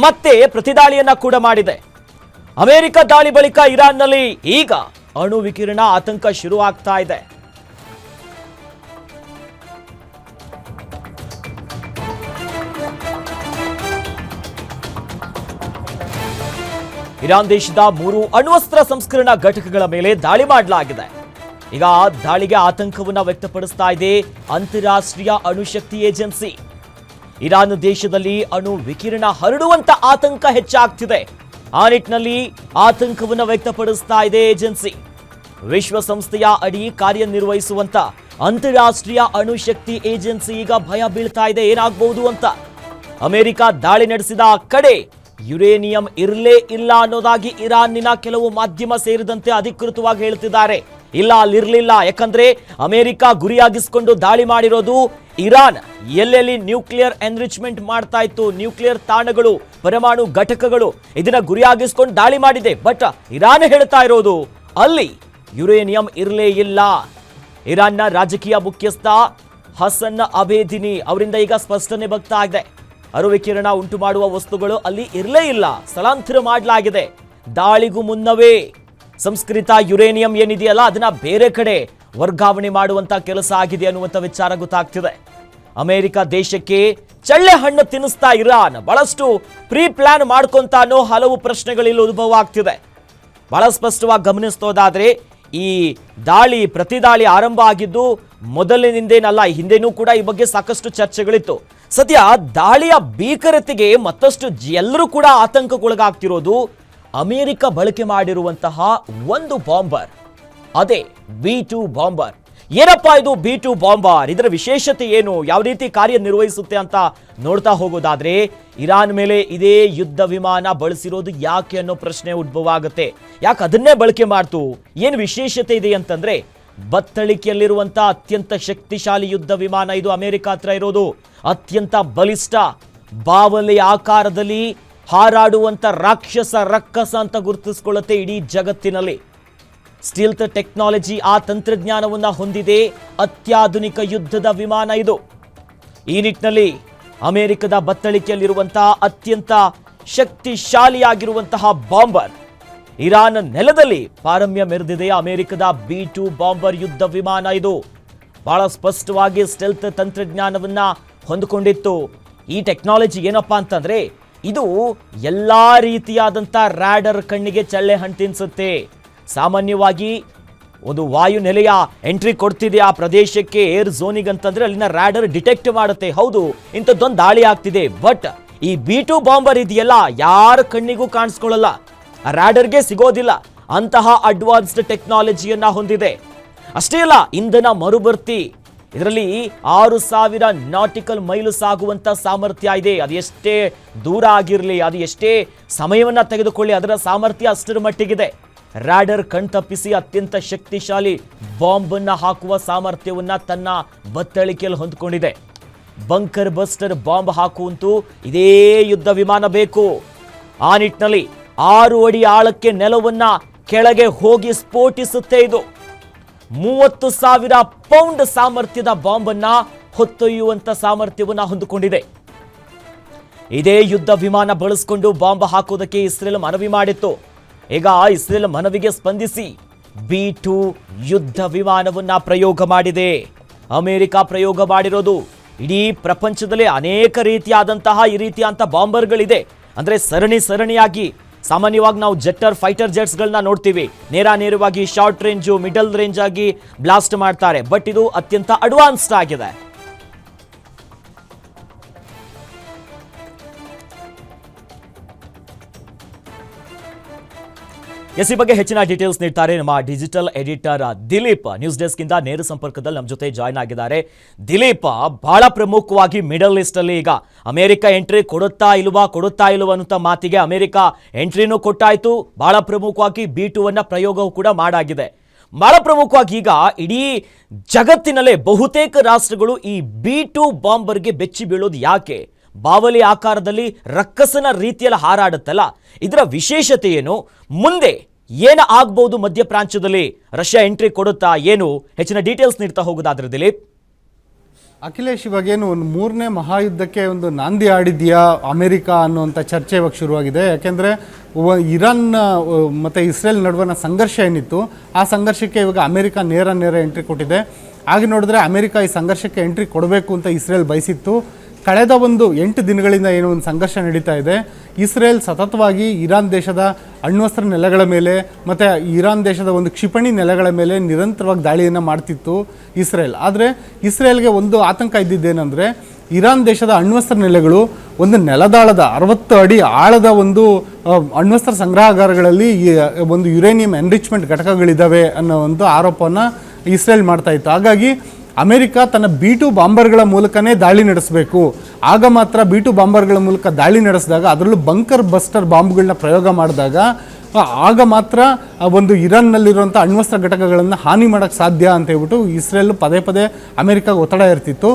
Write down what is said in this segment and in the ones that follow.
ಮತ್ತೆ ಪ್ರತಿದಾಳಿಯನ್ನ ಕೂಡ ಮಾಡಿದೆ. ಅಮೆರಿಕ ದಾಳಿ ಬಳಿಕ ಇರಾನ್ನಲ್ಲಿ ಈಗ ಅಣು ವಿಕಿರಣ ಆತಂಕ ಶುರುವಾಗ್ತಾ ಇದೆ. ಇರಾನ್ ದೇಶದ 3 ಅಣ್ವಸ್ತ್ರ ಸಂಸ್ಕರಣಾ ಘಟಕಗಳ ಮೇಲೆ ದಾಳಿ ಮಾಡಲಾಗಿದೆ. ಈಗ ದಾಳಿಗೆ ಆತಂಕವನ್ನ ವ್ಯಕ್ತಪಡಿಸ್ತಾ ಇದೆ ಅಂತಾರಾಷ್ಟ್ರೀಯ ಅಣುಶಕ್ತಿ ಏಜೆನ್ಸಿ. ಇರಾನ್ ದೇಶದಲ್ಲಿ ಅಣು ವಿಕಿರಣ ಹರಡುವಂತ ಆತಂಕ ಹೆಚ್ಚಾಗ್ತಿದೆ. ಆ ನಿಟ್ಟಿನಲ್ಲಿ ಆತಂಕವನ್ನು ವ್ಯಕ್ತಪಡಿಸ್ತಾ ಇದೆ ಏಜೆನ್ಸಿ. ವಿಶ್ವಸಂಸ್ಥೆಯ ಅಡಿ ಕಾರ್ಯನಿರ್ವಹಿಸುವಂತ ಅಂತಾರಾಷ್ಟ್ರೀಯ ಅಣುಶಕ್ತಿ ಏಜೆನ್ಸಿ ಈಗ ಭಯ ಬೀಳ್ತಾ ಇದೆ ಏನಾಗಬಹುದು ಅಂತ. ಅಮೆರಿಕ ದಾಳಿ ನಡೆಸಿದ ಕಡೆ ಯುರೇನಿಯಂ ಇರಲೇ ಇಲ್ಲ ಅನ್ನೋದಾಗಿ ಇರಾನ್ನಿನ ಕೆಲವು ಮಾಧ್ಯಮ ಸೇರಿದಂತೆ ಅಧಿಕೃತವಾಗಿ ಹೇಳ್ತಿದ್ದಾರೆ. ಇಲ್ಲ, ಅಲ್ಲಿರ್ಲಿಲ್ಲ. ಯಾಕಂದ್ರೆ ಅಮೆರಿಕ ಗುರಿಯಾಗಿಸಿಕೊಂಡು ದಾಳಿ ಮಾಡಿರೋದು ಇರಾನ್ ಎಲ್ಲೆಲ್ಲಿ ನ್ಯೂಕ್ಲಿಯರ್ ಎನ್ರಿಚ್ಮೆಂಟ್ ಮಾಡ್ತಾ ಇತ್ತು, ನ್ಯೂಕ್ಲಿಯರ್ ತಾಣಗಳು, ಪರಮಾಣು ಘಟಕಗಳು, ಇದನ್ನ ಗುರಿಯಾಗಿಸಿಕೊಂಡು ದಾಳಿ ಮಾಡಿದೆ. ಬಟ್ ಇರಾನ್ ಹೇಳ್ತಾ ಇರೋದು ಅಲ್ಲಿ ಯುರೇನಿಯಂ ಇರಲೇ ಇಲ್ಲ. ಇರಾನ್ನ ರಾಜಕೀಯ ಮುಖ್ಯಸ್ಥ ಹಸನ್ ಅಬೇದಿನಿ ಅವರಿಂದ ಈಗ ಸ್ಪಷ್ಟನೆ ಬರ್ತಾ ಇದೆ. ಅಣು ವಿಕಿರಣ ಉಂಟು ಮಾಡುವ ವಸ್ತುಗಳು ಅಲ್ಲಿ ಇರಲೇ ಇಲ್ಲ, ಸ್ಥಳಾಂತರ ಮಾಡಲಾಗಿದೆ. ದಾಳಿಗೂ ಮುನ್ನವೇ ಸಂಸ್ಕೃತ ಯುರೇನಿಯಂ ಏನಿದೆಯಲ್ಲ ಅದನ್ನ ಬೇರೆ ಕಡೆ ವರ್ಗಾವಣೆ ಮಾಡುವಂತ ಕೆಲಸ ಆಗಿದೆ ಅನ್ನುವಂಥ ವಿಚಾರ ಗೊತ್ತಾಗ್ತಿದೆ. ಅಮೆರಿಕ ದೇಶಕ್ಕೆ ಚಳ್ಳೆ ಹಣ್ಣು ತಿನ್ನಿಸ್ತಾ ಇರಾನ್ ಬಹಳಷ್ಟು ಪ್ರೀ ಪ್ಲಾನ್ ಮಾಡ್ಕೊಂತ ಅನ್ನೋ ಹಲವು ಪ್ರಶ್ನೆಗಳಿಲ್ಲಿ ಉದ್ಭವ ಆಗ್ತಿದೆ. ಬಹಳ ಸ್ಪಷ್ಟವಾಗಿ ಗಮನಿಸೋದಾದ್ರೆ ಈ ದಾಳಿ ಪ್ರತಿದಾಳಿ ಆರಂಭ ಆಗಿದ್ದು ಮೊದಲಿನಿಂದೇನಲ್ಲ, ಹಿಂದೆನೂ ಕೂಡ ಈ ಬಗ್ಗೆ ಸಾಕಷ್ಟು ಚರ್ಚೆಗಳಿತ್ತು. ಸದ್ಯ ದಾಳಿಯ ಭೀಕರತೆಗೆ ಮತ್ತಷ್ಟು ಎಲ್ಲರೂ ಕೂಡ ಆತಂಕಕ್ಕೊಳಗಾಗ್ತಿರೋದು ಅಮೆರಿಕ ಬಳಕೆ ಮಾಡಿರುವಂತಹ ಒಂದು ಬಾಂಬರ್, ಅದೇ B2 ಬಾಂಬರ್. ಏನಪ್ಪಾ ಇದು B2 ಬಾಂಬರ್, ಇದರ ವಿಶೇಷತೆ ಏನು, ಯಾವ ರೀತಿ ಕಾರ್ಯನಿರ್ವಹಿಸುತ್ತೆ ಅಂತ ನೋಡ್ತಾ ಹೋಗೋದಾದ್ರೆ ಇರಾನ್ ಮೇಲೆ ಇದೇ ಯುದ್ಧ ವಿಮಾನ ಬಳಸಿರೋದು ಯಾಕೆ ಅನ್ನೋ ಪ್ರಶ್ನೆ ಉದ್ಭವ ಆಗುತ್ತೆ. ಯಾಕೆ ಅದನ್ನೇ ಬಳಕೆ ಮಾಡ್ತು, ಏನು ವಿಶೇಷತೆ ಇದೆ ಅಂತಂದ್ರೆ ಬತ್ತಳಿಕೆಯಲ್ಲಿರುವಂತ ಅತ್ಯಂತ ಶಕ್ತಿಶಾಲಿ ಯುದ್ಧ ವಿಮಾನ ಇದು. ಅಮೆರಿಕ ಹತ್ರ ಇರೋದು ಅತ್ಯಂತ ಬಲಿಷ್ಠ, ಬಾವಲಿ ಆಕಾರದಲ್ಲಿ ಹಾರಾಡುವಂತ ರಾಕ್ಷಸ ರಕ್ಕಸ ಅಂತ ಗುರುತಿಸಿಕೊಳ್ಳುತ್ತೆ ಇಡೀ ಜಗತ್ತಿನಲ್ಲಿ. ಸ್ಟೀಲ್ತ್ ಟೆಕ್ನಾಲಜಿ, ಆ ತಂತ್ರಜ್ಞಾನವನ್ನ ಹೊಂದಿದೆ ಅತ್ಯಾಧುನಿಕ ಯುದ್ಧದ ವಿಮಾನ ಇದು. ಈ ನಿಟ್ಟಿನಲ್ಲಿ ಅಮೆರಿಕದ ಬತ್ತಳಿಕೆಯಲ್ಲಿರುವಂತಹ ಅತ್ಯಂತ ಶಕ್ತಿಶಾಲಿಯಾಗಿರುವಂತಹ ಬಾಂಬರ್ ಇರಾನ್ ನೆಲದಲ್ಲಿ ಪಾರಮ್ಯ ಮೆರೆದಿದೆ. ಅಮೆರಿಕದ B2 ಬಾಂಬರ್ ಯುದ್ಧ ವಿಮಾನ ಇದು ಬಹಳ ಸ್ಪಷ್ಟವಾಗಿ ಸ್ಟೆಲ್ತ್ ತಂತ್ರಜ್ಞಾನವನ್ನ ಹೊಂದಿಕೊಂಡಿತ್ತು. ಈ ಟೆಕ್ನಾಲಜಿ ಏನಪ್ಪಾ ಅಂತಂದ್ರೆ ಇದು ಎಲ್ಲಾ ರೀತಿಯಾದಂಥ ರ್ಯಾಡರ್ ಕಣ್ಣಿಗೆ ಚಳ್ಳೆ ಹಣ್ಣು ತಿನ್ಸುತ್ತೆ. ಸಾಮಾನ್ಯವಾಗಿ ಒಂದು ವಾಯು ನೆಲೆಯ ಎಂಟ್ರಿ ಕೊಡ್ತಿದೆ ಆ ಪ್ರದೇಶಕ್ಕೆ, ಏರ್ ಝೋನಿಗೆ ಅಂತಂದ್ರೆ ಅಲ್ಲಿನ ರ್ಯಾಡರ್ ಡಿಟೆಕ್ಟ್ ಮಾಡುತ್ತೆ, ಹೌದು ಇಂಥದ್ದೊಂದು ದಾಳಿ ಆಗ್ತಿದೆ. ಬಟ್ ಈ B2 ಬಾಂಬರ್ ಇದೆಯಲ್ಲ ಯಾರ ಕಣ್ಣಿಗೂ ಕಾಣಿಸ್ಕೊಳ್ಳಲ್ಲ, ಆ ರ್ಯಾಡರ್ಗೆ ಸಿಗೋದಿಲ್ಲ. ಅಂತಹ ಅಡ್ವಾನ್ಸ್ಡ್ ಟೆಕ್ನಾಲಜಿಯನ್ನ ಹೊಂದಿದೆ. ಅಷ್ಟೇ ಅಲ್ಲ, ಇಂಧನ ಮರುಭರ್ತಿ, ಇದರಲ್ಲಿ 6000 ನಾಟಿಕಲ್ ಮೈಲು ಸಾಗುವಂತ ಸಾಮರ್ಥ್ಯ ಇದೆ. ಅದು ಎಷ್ಟೇ ದೂರ ಆಗಿರಲಿ, ಅದು ಎಷ್ಟೇ ಸಮಯವನ್ನ ತೆಗೆದುಕೊಳ್ಳಿ, ಅದರ ಸಾಮರ್ಥ್ಯ ಅಷ್ಟರ ಮಟ್ಟಿಗಿದೆ. ರ್ಯಾಡರ್ ಕಣ್ತಪ್ಪಿಸಿ ಅತ್ಯಂತ ಶಕ್ತಿಶಾಲಿ ಬಾಂಬ್ ಅನ್ನ ಹಾಕುವ ಸಾಮರ್ಥ್ಯವನ್ನ ತನ್ನ ಬತ್ತಳಿಕೆಯಲ್ಲಿ ಹೊಂದಿಕೊಂಡಿದೆ. ಬಂಕರ್ ಬಸ್ಟರ್ ಬಾಂಬ್ ಹಾಕುವಂತೂ ಇದೇ ಯುದ್ಧ ವಿಮಾನ ಬೇಕು. ಆ ನಿಟ್ಟಿನಲ್ಲಿ 6 ಅಡಿ ಆಳಕ್ಕೆ ನೆಲವನ್ನ ಕೆಳಗೆ ಹೋಗಿ ಸ್ಫೋಟಿಸುತ್ತೆ ಇದು. 30,000 ಪೌಂಡ್ ಸಾಮರ್ಥ್ಯದ ಬಾಂಬ್ ಅನ್ನ ಹೊತ್ತೊಯ್ಯುವಂತ ಸಾಮರ್ಥ್ಯವನ್ನ ಹೊಂದಿಕೊಂಡಿದೆ. ಇದೇ ಯುದ್ಧ ವಿಮಾನ ಬಳಸಿಕೊಂಡು ಬಾಂಬ್ ಹಾಕೋದಕ್ಕೆ ಇಸ್ರೇಲ್ ಮನವಿ ಮಾಡಿತ್ತು. ಈಗ ಇಸ್ರೇಲ್ ಮನವಿಗೆ ಸ್ಪಂದಿಸಿ B2 ಯುದ್ಧ ವಿಮಾನವನ್ನ ಪ್ರಯೋಗ ಮಾಡಿದೆ. ಅಮೆರಿಕ ಪ್ರಯೋಗ ಮಾಡಿರೋದು ಇಡೀ ಪ್ರಪಂಚದಲ್ಲಿ ಅನೇಕ ರೀತಿಯಾದಂತಹ ಈ ರೀತಿಯಂತ ಬಾಂಬರ್ಗಳಿದೆ. ಅಂದ್ರೆ ಸರಣಿಯಾಗಿ ಸಾಮಾನ್ಯವಾಗಿ ನಾವು ಜೆಟ್ಟರ್ ಫೈಟರ್ ಜೆಟ್ಸ್ಗಳನ್ನ ನೋಡ್ತೀವಿ, ನೇರವಾಗಿ ಶಾರ್ಟ್ ರೇಂಜು ಮಿಡಲ್ ರೇಂಜ್ ಆಗಿ ಬ್ಲಾಸ್ಟ್ ಮಾಡ್ತಾರೆ. ಬಟ್ ಇದು ಅತ್ಯಂತ ಅಡ್ವಾನ್ಸ್ಡ್ ಆಗಿದೆ. ಈ ಬಗ್ಗೆ ಹೆಚ್ಚಿನ ಡೀಟೇಲ್ಸ್ ನೀಡ್ತಾರೆ ನಮ್ಮ digital editor Dileep. News desk ಇಂದ ನೇರ ಸಂಪರ್ಕದಲ್ಲಿ ನಮ್ಮ ಜೊತೆ ಜಾಯ್ನ್ ಆಗಿದ್ದಾರೆ. ದಿಲೀಪ್, ಬಹಳ ಪ್ರಮುಖವಾಗಿ ಮಿಡಲ್ ಈಸ್ಟ್ ಅಲ್ಲಿ ಈಗ ಅಮೆರಿಕ ಎಂಟ್ರಿ ಕೊಡುತ್ತಾ ಇಲ್ವಾ ಅನ್ನುವಂಥ ಮಾತಿಗೆ ಅಮೆರಿಕ ಎಂಟ್ರಿನೂ ಕೊಟ್ಟಾಯ್ತು. ಬಹಳ ಪ್ರಮುಖವಾಗಿ B2 ಅನ್ನ ಪ್ರಯೋಗವೂ ಕೂಡ ಮಾಡಾಗಿದೆ. ಬಹಳ ಪ್ರಮುಖವಾಗಿ ಈಗ ಇಡೀ ಜಗತ್ತಿನಲ್ಲೇ ಬಹುತೇಕ ರಾಷ್ಟ್ರಗಳು ಈ B2 ಬಾಂಬರ್ಗೆ ಬೆಚ್ಚಿ ಬೀಳೋದು ಯಾಕೆ? ಬಾವಲಿ ಆಕಾರದಲ್ಲಿ ರಕ್ಕಸನ ರೀತಿಯಲ್ಲಿ ಹಾರಾಡುತ್ತಲ್ಲ, ಇದರ ವಿಶೇಷತೆ ಏನು? ಮುಂದೆ ಏನು ಆಗ್ಬಹುದು ಮಧ್ಯ ಪ್ರಾಂತ್ಯದಲ್ಲಿ? ರಷ್ಯಾ ಎಂಟ್ರಿ ಕೊಡುತ್ತಾ ಏನು? ಹೆಚ್ಚಿನ ಡೀಟೇಲ್ಸ್ ನೀಡ್ತಾ ಹೋಗೋದಾದ್ರೆ ದಿಲೀಪ್. ಅಖಿಲೇಶ್, ಇವಾಗೇನು ಒಂದು 3ನೇ ಮಹಾಯುದ್ಧಕ್ಕೆ ಒಂದು ನಾಂದಿ ಆಡಿದೆಯಾ ಅಮೆರಿಕ ಅನ್ನುವಂಥ ಚರ್ಚೆ ಇವಾಗ ಶುರುವಾಗಿದೆ. ಯಾಕೆಂದರೆ ಇರಾನ್ ಮತ್ತು ಇಸ್ರೇಲ್ ನಡುವಣ ಸಂಘರ್ಷ ಏನಿತ್ತು, ಆ ಸಂಘರ್ಷಕ್ಕೆ ಇವಾಗ ಅಮೆರಿಕ ನೇರ ಎಂಟ್ರಿ ಕೊಟ್ಟಿದೆ. ಹಾಗೆ ನೋಡಿದ್ರೆ ಅಮೆರಿಕ ಈ ಸಂಘರ್ಷಕ್ಕೆ ಎಂಟ್ರಿ ಕೊಡಬೇಕು ಅಂತ ಇಸ್ರೇಲ್ ಬಯಸಿತ್ತು. ಕಳೆದ ಒಂದು 8 ದಿನಗಳಿಂದ ಏನೋ ಒಂದು ಸಂಘರ್ಷ ನಡೀತಾ ಇದೆ. ಇಸ್ರೇಲ್ ಸತತವಾಗಿ ಇರಾನ್ ದೇಶದ ಅಣ್ವಸ್ತ್ರ ನೆಲೆಗಳ ಮೇಲೆ ಮತ್ತು ಇರಾನ್ ದೇಶದ ಒಂದು ಕ್ಷಿಪಣಿ ನೆಲೆಗಳ ಮೇಲೆ ನಿರಂತರವಾಗಿ ದಾಳಿಯನ್ನು ಮಾಡ್ತಿತ್ತು ಇಸ್ರೇಲ್. ಆದರೆ ಇಸ್ರೇಲ್ಗೆ ಒಂದು ಆತಂಕ ಇದ್ದಿದ್ದೇನೆಂದರೆ, ಇರಾನ್ ದೇಶದ ಅಣ್ವಸ್ತ್ರ ನೆಲೆಗಳು ಒಂದು ನೆಲದಾಳದ 60 ಅಡಿ ಆಳದ ಒಂದು ಅಣ್ವಸ್ತ್ರ ಸಂಗ್ರಹಾಗಾರಗಳಲ್ಲಿ ಒಂದು ಯುರೇನಿಯಂ ಎನ್ರಿಚ್ಮೆಂಟ್ ಘಟಕಗಳಿದ್ದಾವೆ ಅನ್ನೋ ಒಂದು ಆರೋಪವನ್ನು ಇಸ್ರೇಲ್ ಮಾಡ್ತಾ ಇತ್ತು. ಹಾಗಾಗಿ ಅಮೆರಿಕ ತನ್ನ B-2 ಬಾಂಬರ್ಗಳ ಮೂಲಕನೇ ದಾಳಿ ನಡೆಸಬೇಕು. ಆಗ ಮಾತ್ರ B-2 ಬಾಂಬರ್ಗಳ ಮೂಲಕ ದಾಳಿ ನಡೆಸಿದಾಗ, ಅದರಲ್ಲೂ ಬಂಕರ್ ಬಸ್ಟರ್ ಬಾಂಬ್ಗಳನ್ನ ಪ್ರಯೋಗ ಮಾಡಿದಾಗ ಆಗ ಮಾತ್ರ ಒಂದು ಇರಾನ್ನಲ್ಲಿರುವಂಥ ಅಣ್ವಸ್ತ್ರ ಘಟಕಗಳನ್ನು ಹಾನಿ ಮಾಡೋಕ್ಕೆ ಸಾಧ್ಯ ಅಂತ ಹೇಳ್ಬಿಟ್ಟು ಇಸ್ರೇಲ್ ಪದೇ ಅಮೆರಿಕಾಗೆ ಒತ್ತಡ ಇರ್ತಿತ್ತು.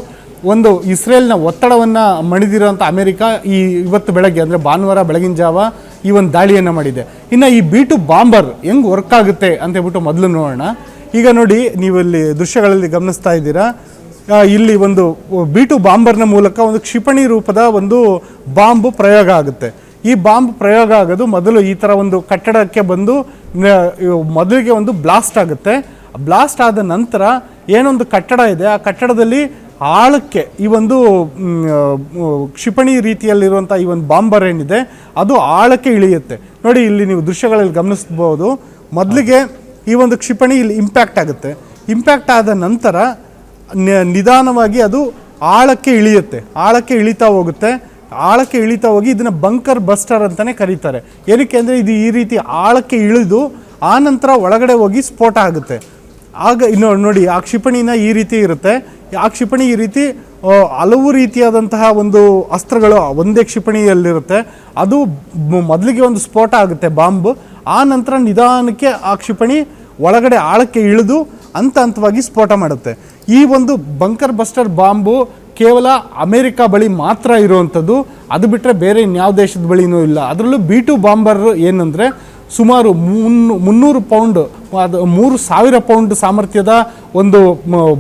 ಒಂದು ಇಸ್ರೇಲ್ನ ಒತ್ತಡವನ್ನು ಮಣಿದಿರೋಂಥ ಅಮೆರಿಕ ಇವತ್ತು ಬೆಳಗ್ಗೆ ಅಂದರೆ ಭಾನುವಾರ ಬೆಳಗಿನ ಜಾವ ಈ ಒಂದು ದಾಳಿಯನ್ನು ಮಾಡಿದೆ. ಇನ್ನು ಈ B-2 ಬಾಂಬರ್ ಹೆಂಗೆ ವರ್ಕ್ ಆಗುತ್ತೆ ಅಂತ ಹೇಳ್ಬಿಟ್ಟು ಮೊದಲು ನೋಡೋಣ. ಈಗ ನೋಡಿ, ನೀವು ಇಲ್ಲಿ ದೃಶ್ಯಗಳಲ್ಲಿ ಗಮನಿಸ್ತಾ ಇದ್ದೀರಾ, ಇಲ್ಲಿ ಒಂದು B-2 ಬಾಂಬರ್ನ ಮೂಲಕ ಒಂದು ಕ್ಷಿಪಣಿ ರೂಪದ ಒಂದು ಬಾಂಬ್ ಪ್ರಯೋಗ ಆಗುತ್ತೆ. ಈ ಬಾಂಬ್ ಪ್ರಯೋಗ ಆಗೋದು ಮೊದಲು ಈ ಥರ ಒಂದು ಕಟ್ಟಡಕ್ಕೆ ಬಂದು ಮೊದಲಿಗೆ ಒಂದು ಬ್ಲಾಸ್ಟ್ ಆಗುತ್ತೆ. ಬ್ಲಾಸ್ಟ್ ಆದ ನಂತರ ಏನೊಂದು ಕಟ್ಟಡ ಇದೆ, ಆ ಕಟ್ಟಡದಲ್ಲಿ ಆಳಕ್ಕೆ ಈ ಒಂದು ಕ್ಷಿಪಣಿ ರೀತಿಯಲ್ಲಿರುವಂಥ ಈ ಒಂದು ಬಾಂಬರ್ ಏನಿದೆ ಅದು ಆಳಕ್ಕೆ ಇಳಿಯುತ್ತೆ. ನೋಡಿ, ಇಲ್ಲಿ ನೀವು ದೃಶ್ಯಗಳಲ್ಲಿ ಗಮನಿಸ್ಬೋದು. ಮೊದಲಿಗೆ ಈ ಒಂದು ಕ್ಷಿಪಣಿ ಇಲ್ಲಿ ಇಂಪ್ಯಾಕ್ಟ್ ಆಗುತ್ತೆ. ಇಂಪ್ಯಾಕ್ಟ್ ಆದ ನಂತರ ನಿಧಾನವಾಗಿ ಅದು ಆಳಕ್ಕೆ ಇಳಿಯುತ್ತೆ. ಆಳಕ್ಕೆ ಇಳಿತಾ ಹೋಗುತ್ತೆ. ಆಳಕ್ಕೆ ಇಳಿತಾ ಹೋಗಿ ಇದನ್ನು ಬಂಕರ್ ಬಸ್ಟರ್ ಅಂತಲೇ ಕರೀತಾರೆ. ಏನಕ್ಕೆ ಅಂದರೆ ಇದು ಈ ರೀತಿ ಆಳಕ್ಕೆ ಇಳಿದು ಆ ನಂತರ ಒಳಗಡೆ ಹೋಗಿ ಸ್ಫೋಟ ಆಗುತ್ತೆ. ಆಗ ಇನ್ನು ನೋಡಿ, ಆ ಕ್ಷಿಪಣಿನ ಈ ರೀತಿ ಇರುತ್ತೆ. ಆ ಕ್ಷಿಪಣಿ ಈ ರೀತಿ ಹಲವು ರೀತಿಯಾದಂತಹ ಒಂದು ಅಸ್ತ್ರಗಳು ಒಂದೇ ಕ್ಷಿಪಣಿಯಲ್ಲಿರುತ್ತೆ. ಅದು ಮೊದಲಿಗೆ ಒಂದು ಸ್ಫೋಟ ಆಗುತ್ತೆ ಬಾಂಬ್. ಆ ನಂತರ ನಿಧಾನಕ್ಕೆ ಆ ಕ್ಷಿಪಣಿ ಒಳಗಡೆ ಆಳಕ್ಕೆ ಇಳಿದು ಹಂತವಾಗಿ ಸ್ಫೋಟ ಮಾಡುತ್ತೆ. ಈ ಒಂದು ಬಂಕರ್ ಬಸ್ಟರ್ ಬಾಂಬು ಕೇವಲ ಅಮೆರಿಕ ಬಳಿ ಮಾತ್ರ ಇರುವಂಥದ್ದು. ಅದು ಬಿಟ್ಟರೆ ಬೇರೆ ಇನ್ಯಾವ ದೇಶದ ಬಳಿನೂ ಇಲ್ಲ. ಅದರಲ್ಲೂ B-2 ಬಾಂಬರ್ ಏನಂದರೆ ಸುಮಾರು 300 ಪೌಂಡ್, ಅದು 3000 ಪೌಂಡ್ ಸಾಮರ್ಥ್ಯದ ಒಂದು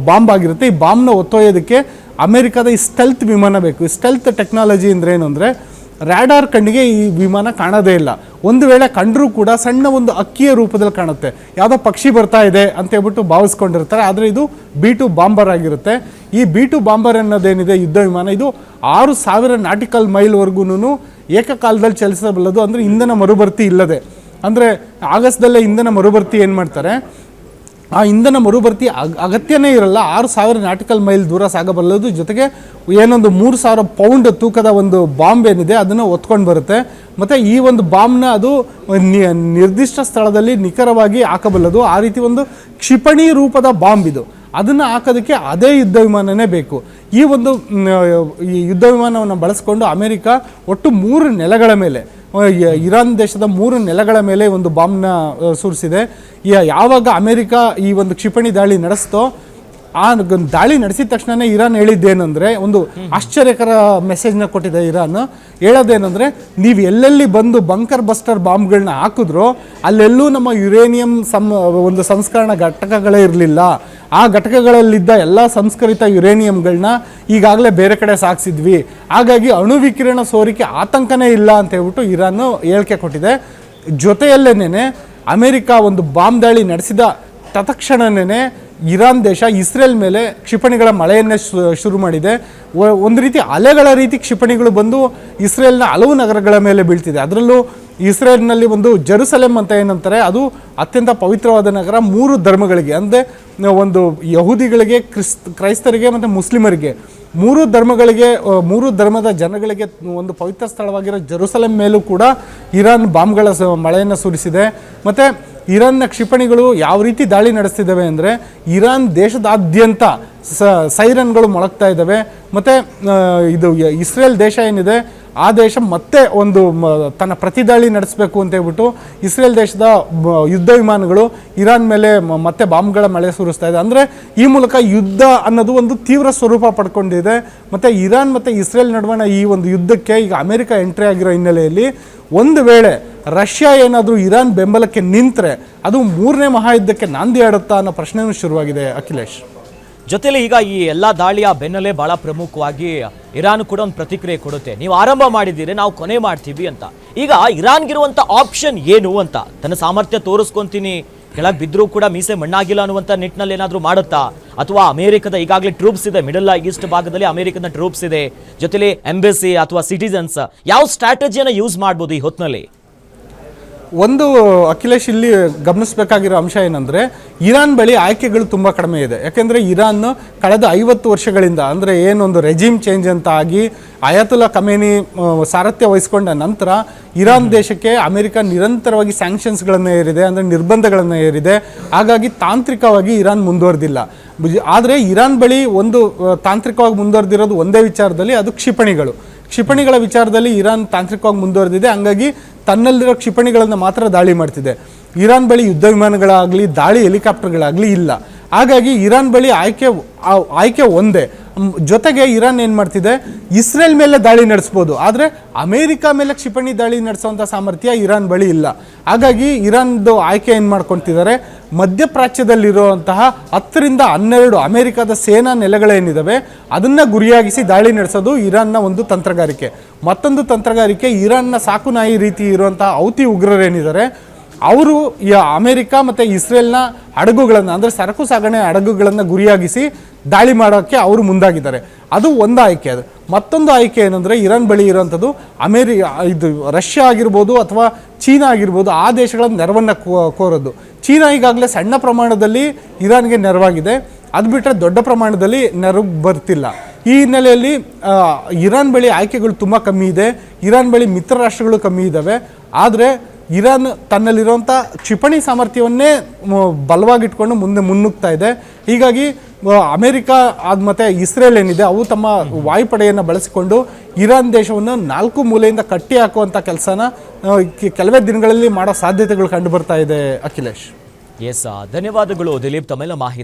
ಬಾಂಬ್ ಆಗಿರುತ್ತೆ. ಈ ಬಾಂಬ್ನ ಒತ್ತೊಯ್ಯೋದಕ್ಕೆ ಅಮೆರಿಕದ ಈ ಸ್ಟೆಲ್ತ್ ವಿಮಾನ ಬೇಕು. ಈ ಸ್ಟೆಲ್ತ್ ಟೆಕ್ನಾಲಜಿ ಅಂದರೆ ಏನು ಅಂದರೆ, ರ್ಯಾಡಾರ್ ಕಣ್ಣಿಗೆ ಈ ವಿಮಾನ ಕಾಣೋದೇ ಇಲ್ಲ. ಒಂದು ವೇಳೆ ಕಂಡರೂ ಕೂಡ ಸಣ್ಣ ಒಂದು ಅಕ್ಕಿಯ ರೂಪದಲ್ಲಿ ಕಾಣುತ್ತೆ. ಯಾವುದೋ ಪಕ್ಷಿ ಬರ್ತಾ ಇದೆ ಅಂತ ಹೇಳ್ಬಿಟ್ಟು ಭಾವಿಸ್ಕೊಂಡಿರ್ತಾರೆ. ಆದರೆ ಇದು B-2 ಬಾಂಬರ್ ಆಗಿರುತ್ತೆ. ಈ B-2 ಬಾಂಬರ್ ಅನ್ನೋದೇನಿದೆ ಯುದ್ಧ ವಿಮಾನ, ಇದು 6000 ನಾಟಿಕಲ್ ಮೈಲ್ವರೆಗೂ ಏಕಕಾಲದಲ್ಲಿ ಚಲಿಸಬಲ್ಲದು. ಅಂದರೆ ಇಂಧನ ಮರುಭರ್ತಿ ಇಲ್ಲದೆ, ಅಂದರೆ ಆಗಸದಲ್ಲೇ ಇಂಧನ ಮರುಭರ್ತಿ ಏನು ಮಾಡ್ತಾರೆ, ಆ ಇಂಧನ ಮರುಭರ್ತಿ ಅಗತ್ಯನೇ ಇರಲ್ಲ. 6000 ನಾಟಿಕಲ್ ಮೈಲ್ ದೂರ ಸಾಗಬಲ್ಲದು. ಜೊತೆಗೆ ಏನೊಂದು 3000 ಪೌಂಡ್ ತೂಕದ ಒಂದು ಬಾಂಬ್ ಏನಿದೆ ಅದನ್ನು ಹೊತ್ಕೊಂಡು ಬರುತ್ತೆ. ಮತ್ತು ಈ ಒಂದು ಬಾಂಬ್ನ ಅದು ನಿರ್ದಿಷ್ಟ ಸ್ಥಳದಲ್ಲಿ ನಿಖರವಾಗಿ ಹಾಕಬಲ್ಲದು. ಆ ರೀತಿ ಒಂದು ಕ್ಷಿಪಣಿ ರೂಪದ ಬಾಂಬ್ ಇದು. ಅದನ್ನು ಹಾಕೋದಕ್ಕೆ ಅದೇ ಯುದ್ಧ ವಿಮಾನನೇ ಬೇಕು. ಈ ಒಂದು ಯುದ್ಧ ವಿಮಾನವನ್ನು ಬಳಸ್ಕೊಂಡು ಅಮೆರಿಕ ಒಟ್ಟು 3 ನೆಲೆಗಳ ಮೇಲೆ, ಇರಾನ್ ದೇಶದ 3 ನೆಲೆಗಳ ಮೇಲೆ ಒಂದು ಬಾಂಬ್ನ ಸುರಿಸಿದೆ. ಯಾವಾಗ ಅಮೆರಿಕ ಈ ಒಂದು ಕ್ಷಿಪಣಿ ದಾಳಿ ನಡೆಸ್ತೋ, ಆ ದಾಳಿ ನಡೆಸಿದ ತಕ್ಷಣವೇ ಇರಾನ್ ಹೇಳಿದ್ದೇನೆಂದರೆ, ಒಂದು ಆಶ್ಚರ್ಯಕರ ಮೆಸೇಜ್ನ ಕೊಟ್ಟಿದೆ ಇರಾನ್. ಹೇಳೋದೇನೆಂದರೆ, ನೀವು ಎಲ್ಲೆಲ್ಲಿ ಬಂದು ಬಂಕರ್ ಬಸ್ಟರ್ ಬಾಂಬ್ಗಳನ್ನ ಹಾಕಿದ್ರೋ ಅಲ್ಲೆಲ್ಲೂ ನಮ್ಮ ಯುರೇನಿಯಂ ಒಂದು ಸಂಸ್ಕರಣಾ ಘಟಕಗಳೇ ಇರಲಿಲ್ಲ. ಆ ಘಟಕಗಳಲ್ಲಿದ್ದ ಎಲ್ಲ ಸಂಸ್ಕರಿತ ಯುರೇನಿಯಂಗಳನ್ನ ಈಗಾಗಲೇ ಬೇರೆ ಕಡೆ ಸಾಗಿಸಿದ್ವಿ. ಹಾಗಾಗಿ ಅಣು ವಿಕಿರಣ ಸೋರಿಕೆ ಆತಂಕನೇ ಇಲ್ಲ ಅಂತ ಹೇಳ್ಬಿಟ್ಟು ಇರಾನ್ ಹೇಳಿಕೆ ಕೊಟ್ಟಿದೆ. ಜೊತೆಯಲ್ಲೇನೆ ಅಮೆರಿಕ ಒಂದು ಬಾಂಬ್ ದಾಳಿ ನಡೆಸಿದ ತತ್ಕ್ಷಣನೇ ಇರಾನ್ ದೇಶ ಇಸ್ರೇಲ್ ಮೇಲೆ ಕ್ಷಿಪಣಿಗಳ ಮಳೆಯನ್ನೇ ಶುರು ಮಾಡಿದೆ. ಒಂದು ರೀತಿ ಅಲೆಗಳ ರೀತಿ ಕ್ಷಿಪಣಿಗಳು ಬಂದು ಇಸ್ರೇಲ್ನ ಹಲವು ನಗರಗಳ ಮೇಲೆ ಬೀಳ್ತಿದೆ. ಅದರಲ್ಲೂ ಇಸ್ರೇಲ್ನಲ್ಲಿ ಒಂದು ಜೆರುಸಲೆಮ್ ಅಂತ ಏನಂತಾರೆ, ಅದು ಅತ್ಯಂತ ಪವಿತ್ರವಾದ ನಗರ 3 ಧರ್ಮಗಳಿಗೆ, ಅಂದರೆ ಒಂದು ಯಹೂದಿಗಳಿಗೆ, ಕ್ರೈಸ್ತರಿಗೆ ಮತ್ತು ಮುಸ್ಲಿಮರಿಗೆ, 3 ಧರ್ಮಗಳಿಗೆ, 3 ಧರ್ಮದ ಜನಗಳಿಗೆ ಒಂದು ಪವಿತ್ರ ಸ್ಥಳವಾಗಿರೋ ಜೆರುಸಲೆಮ್ ಮೇಲೂ ಕೂಡ ಇರಾನ್ ಬಾಂಬ್ಗಳ ಮಳೆಯನ್ನು ಸುರಿಸಿದೆ. ಮತ್ತು ಇರಾನ್ನ ಕ್ಷಿಪಣಿಗಳು ಯಾವ ರೀತಿ ದಾಳಿ ನಡೆಸ್ತಿದ್ದಾವೆ ಅಂದರೆ, ಇರಾನ್ ದೇಶದಾದ್ಯಂತ ಸೈರನ್ಗಳು ಮೊಳಗ್ತಾ ಇದ್ದಾವೆ. ಮತ್ತು ಇದು ಇಸ್ರೇಲ್ ದೇಶ ಏನಿದೆ, ಆ ದೇಶ ಮತ್ತೆ ಒಂದು ತನ್ನ ಪ್ರತಿದಾಳಿ ನಡೆಸಬೇಕು ಅಂತ ಹೇಳ್ಬಿಟ್ಟು ಇಸ್ರೇಲ್ ದೇಶದ ಯುದ್ಧ ವಿಮಾನಗಳು ಇರಾನ್ ಮೇಲೆ ಮತ್ತೆ ಬಾಂಬ್ಗಳ ಮಳೆ ಸುರಿಸ್ತಾ ಇದೆ. ಅಂದರೆ ಈ ಮೂಲಕ ಯುದ್ಧ ಅನ್ನೋದು ಒಂದು ತೀವ್ರ ಸ್ವರೂಪ ಪಡ್ಕೊಂಡಿದೆ. ಮತ್ತು ಇರಾನ್ ಮತ್ತು ಇಸ್ರೇಲ್ ನಡುವಣ ಈ ಒಂದು ಯುದ್ಧಕ್ಕೆ ಈಗ ಅಮೆರಿಕ ಎಂಟ್ರಿ ಆಗಿರೋ ಹಿನ್ನೆಲೆಯಲ್ಲಿ ಒಂದು ವೇಳೆ ರಷ್ಯಾ ಏನಾದರೂ ಇರಾನ್ ಬೆಂಬಲಕ್ಕೆ ನಿಂತರೆ ಅದು 3ನೇ ಮಹಾಯುದ್ಧಕ್ಕೆ ನಾಂದಿ ಆಡುತ್ತಾ ಅನ್ನೋ ಪ್ರಶ್ನೆಯೂ ಶುರುವಾಗಿದೆ. ಅಖಿಲೇಶ್, ಜೊತೆಲಿ ಈಗ ಈ ಎಲ್ಲಾ ದಾಳಿಯ ಬೆನ್ನಲ್ಲೇ ಬಹಳ ಪ್ರಮುಖವಾಗಿ ಇರಾನ್ ಕೂಡ ಒಂದು ಪ್ರತಿಕ್ರಿಯೆ ಕೊಡುತ್ತೆ. ನೀವು ಆರಂಭ ಮಾಡಿದ್ದೀರಿ, ನಾವು ಕೊನೆ ಮಾಡ್ತೀವಿ ಅಂತ. ಈಗ ಇರಾನ್ಗಿರುವಂತ ಆಪ್ಷನ್ ಏನು ಅಂತ, ತನ್ನ ಸಾಮರ್ಥ್ಯ ತೋರಿಸ್ಕೊಂತೀನಿ, ಕೆಳಗೆ ಬಿದ್ದರೂ ಕೂಡ ಮೀಸೆ ಮಣ್ಣಾಗಿಲ್ಲ ಅನ್ನುವಂಥ ನಿಟ್ಟಿನಲ್ಲಿ ಏನಾದರೂ ಮಾಡುತ್ತಾ, ಅಥವಾ ಅಮೆರಿಕದ ಈಗಾಗಲೇ ಟ್ರೂಪ್ಸ್ ಇದೆ, ಮಿಡಲ್ ಈಸ್ಟ್ ಭಾಗದಲ್ಲಿ ಅಮೆರಿಕದ ಟ್ರೂಪ್ಸ್ ಇದೆ, ಜೊತೆಲಿ ಎಂಬೆಸಿ ಅಥವಾ ಸಿಟಿಸನ್ಸ್, ಯಾವ ಸ್ಟ್ರಾಟಜಿಯನ್ನು ಯೂಸ್ ಮಾಡ್ಬೋದು ಈ ಹೊತ್ತಿನಲ್ಲಿ? ಒಂದು ಅಖಿಲೇಶ್ ಇಲ್ಲಿ ಗಮನಿಸಬೇಕಾಗಿರೋ ಅಂಶ ಏನಂದರೆ, ಇರಾನ್ ಬಳಿ ಆಯ್ಕೆಗಳು ತುಂಬ ಕಡಿಮೆ ಇದೆ. ಯಾಕೆಂದರೆ ಇರಾನ್ ಕಳೆದ 50 ವರ್ಷಗಳಿಂದ, ಅಂದರೆ ಏನೊಂದು ರೆಜಿಮ್ ಚೇಂಜ್ ಅಂತ ಆಗಿ ಅಯಾತುಲ್ಲಾ ಖಮೇನಿ ಸಾರಥ್ಯ ವಹಿಸ್ಕೊಂಡ ನಂತರ ಇರಾನ್ ದೇಶಕ್ಕೆ ಅಮೆರಿಕ ನಿರಂತರವಾಗಿ ಸ್ಯಾಂಕ್ಷನ್ಸ್ಗಳನ್ನು ಹೇರಿದೆ, ಅಂದರೆ ನಿರ್ಬಂಧಗಳನ್ನು ಹೇರಿದೆ. ಹಾಗಾಗಿ ತಾಂತ್ರಿಕವಾಗಿ ಇರಾನ್ ಮುಂದುವರೆದಿಲ್ಲ. ಆದರೆ ಇರಾನ್ ಬಳಿ ಒಂದು ತಾಂತ್ರಿಕವಾಗಿ ಮುಂದುವರೆದಿರೋದು ಒಂದೇ ವಿಚಾರದಲ್ಲಿ, ಅದು ಕ್ಷಿಪಣಿಗಳ ವಿಚಾರದಲ್ಲಿ ಇರಾನ್ ತಾಂತ್ರಿಕವಾಗಿ ಮುಂದುವರೆದಿದೆ. ಹಂಗಾಗಿ ತನ್ನಲ್ಲಿರೋ ಕ್ಷಿಪಣಿಗಳನ್ನು ಮಾತ್ರ ದಾಳಿ ಮಾಡ್ತಿದೆ. ಇರಾನ್ ಬಳಿ ಯುದ್ಧ ವಿಮಾನಗಳಾಗಲಿ ದಾಳಿ ಹೆಲಿಕಾಪ್ಟರ್ಗಳಾಗಲಿ ಇಲ್ಲ. ಹಾಗಾಗಿ ಇರಾನ್ ಬಳಿ ಆಯ್ಕೆ ಒಂದೇ. ಜೊತೆಗೆ ಇರಾನ್ ಏನು ಮಾಡ್ತಿದೆ, ಇಸ್ರೇಲ್ ಮೇಲೆ ದಾಳಿ ನಡೆಸ್ಬೋದು, ಆದರೆ ಅಮೇರಿಕಾ ಮೇಲೆ ಕ್ಷಿಪಣಿ ದಾಳಿ ನಡೆಸುವಂಥ ಸಾಮರ್ಥ್ಯ ಇರಾನ್ ಬಳಿ ಇಲ್ಲ. ಹಾಗಾಗಿ ಇರಾನ್ದು ಆಯ್ಕೆ ಏನು ಮಾಡ್ಕೊತಿದ್ದಾರೆ, ಮಧ್ಯಪ್ರಾಚ್ಯದಲ್ಲಿರುವಂತಹ 10ರಿಂದ 12 ಅಮೆರಿಕದ ಸೇನಾ ನೆಲೆಗಳೇನಿದ್ದಾವೆ ಅದನ್ನು ಗುರಿಯಾಗಿಸಿ ದಾಳಿ ನಡೆಸೋದು ಇರಾನ್ನ ಒಂದು ತಂತ್ರಗಾರಿಕೆ. ಮತ್ತೊಂದು ತಂತ್ರಗಾರಿಕೆ, ಇರಾನ್ನ ಸಾಕುನಾಯಿ ರೀತಿ ಇರುವಂತಹ ಹೌತಿ ಉಗ್ರರೇನಿದ್ದಾರೆ ಅವರು ಅಮೆರಿಕ ಮತ್ತು ಇಸ್ರೇಲ್ನ ಹಡಗುಗಳನ್ನು, ಅಂದರೆ ಸರಕು ಸಾಗಣೆ ಹಡಗುಗಳನ್ನು ಗುರಿಯಾಗಿಸಿ ದಾಳಿ ಮಾಡೋಕ್ಕೆ ಅವರು ಮುಂದಾಗಿದ್ದಾರೆ. ಅದು ಒಂದು ಆಯ್ಕೆ. ಅದು ಮತ್ತೊಂದು ಆಯ್ಕೆ ಏನಂದರೆ, ಇರಾನ್ ಬಳಿ ಇರುವಂಥದ್ದು ಇದು ರಷ್ಯಾ ಆಗಿರ್ಬೋದು ಅಥವಾ ಚೀನಾ ಆಗಿರ್ಬೋದು, ಆ ದೇಶಗಳ ನೆರವನ್ನು ಕೋರೋದು. ಚೀನಾ ಈಗಾಗಲೇ ಸಣ್ಣ ಪ್ರಮಾಣದಲ್ಲಿ ಇರಾನ್ಗೆ ನೆರವಾಗಿದೆ, ಅದು ಬಿಟ್ಟರೆ ದೊಡ್ಡ ಪ್ರಮಾಣದಲ್ಲಿ ನೆರವು ಬರ್ತಿಲ್ಲ. ಈ ಹಿನ್ನೆಲೆಯಲ್ಲಿ ಇರಾನ್ ಬಳಿ ಆಯ್ಕೆಗಳು ತುಂಬ ಕಮ್ಮಿ ಇದೆ. ಇರಾನ್ ಬಳಿ ಮಿತ್ರ ರಾಷ್ಟ್ರಗಳು ಕಮ್ಮಿ ಇದ್ದಾವೆ. ಆದರೆ ಇರಾನ್ ತನ್ನಲ್ಲಿರುವಂಥ ಕ್ಷಿಪಣಿ ಸಾಮರ್ಥ್ಯವನ್ನೇ ಬಲವಾಗಿಟ್ಕೊಂಡು ಮುಂದೆ ಮುನ್ನುಗ್ತಾ ಇದೆ. ಹೀಗಾಗಿ ಅಮೆರಿಕ ಮತ್ತು ಇಸ್ರೇಲ್ ಏನಿದೆ ಅವು ತಮ್ಮ ವಾಯುಪಡೆಯನ್ನು ಬಳಸಿಕೊಂಡು ಇರಾನ್ ದೇಶವನ್ನು 4 ಮೂಲೆಯಿಂದ ಕಟ್ಟಿ ಹಾಕುವಂಥ ಕೆಲಸನ ಕೆಲವೇ ದಿನಗಳಲ್ಲಿ ಮಾಡೋ ಸಾಧ್ಯತೆಗಳು ಕಂಡು ಬರ್ತಾ ಇದೆ. ಅಖಿಲೇಶ್, ಧನ್ಯವಾದಗಳು ದಿಲೀಪ್, ತಮ್ಮೆಲ್ಲ ಮಾಹಿತಿ